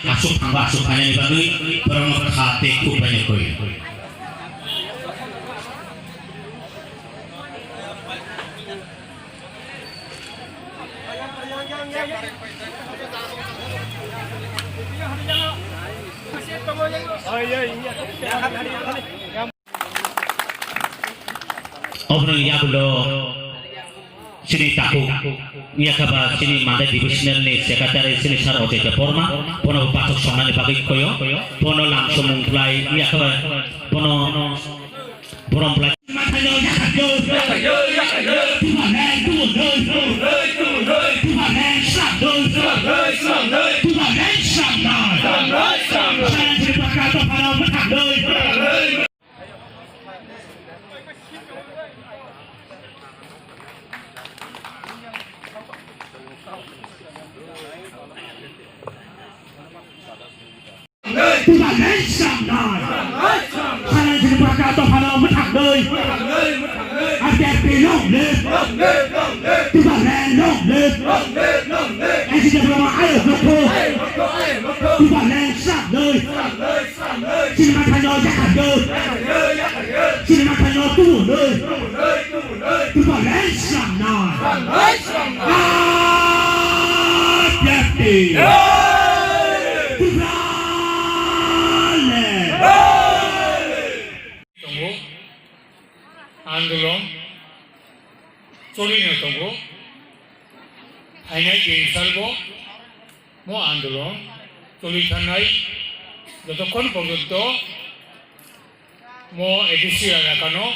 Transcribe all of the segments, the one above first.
Masuk tambah asupannya nih bagi orang hati ku banyak koi. Obrolan ya belum. Sini tahu, ia kabar sini mana divisional ni sekretari sini sar oke ke forma, pono batuk songan ni bagi koyo, pono langsung mulai ia kabar, pono mulai. Tuhan Samnai, kalian jadi berkata pada metak doi, agar belong leh, Tuhan long leh, yang tidak berapa air betul, Tuhan Sam doi, sini makan yo jahat doi, sini makan yo tuh doi, Tuhan Samnai, hati. आंदोलन चलिनो दङ final दिनसालबो मो आंदोलन चलिथानाय যতক্ষণ পর্যন্ত मो ADC एलाकानो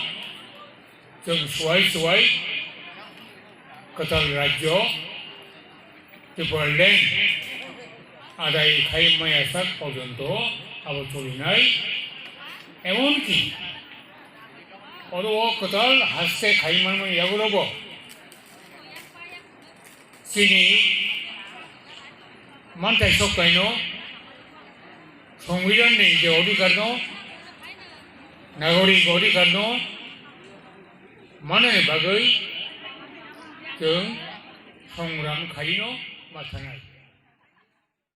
जों सुवाय कताल राज्य त्रिपुरालेण्ड आदाय खायमायासा পর্যন্ত আবার চলিনাय এমনকি 어두워 그들 하스테 가임하는 야구로고 시니 만타 속가이노 সংবিধানে যে অধিকারনো নাগরিক অধিকারনো মানে বাগৈ जों সংগ্রাম খাইनो माथानाय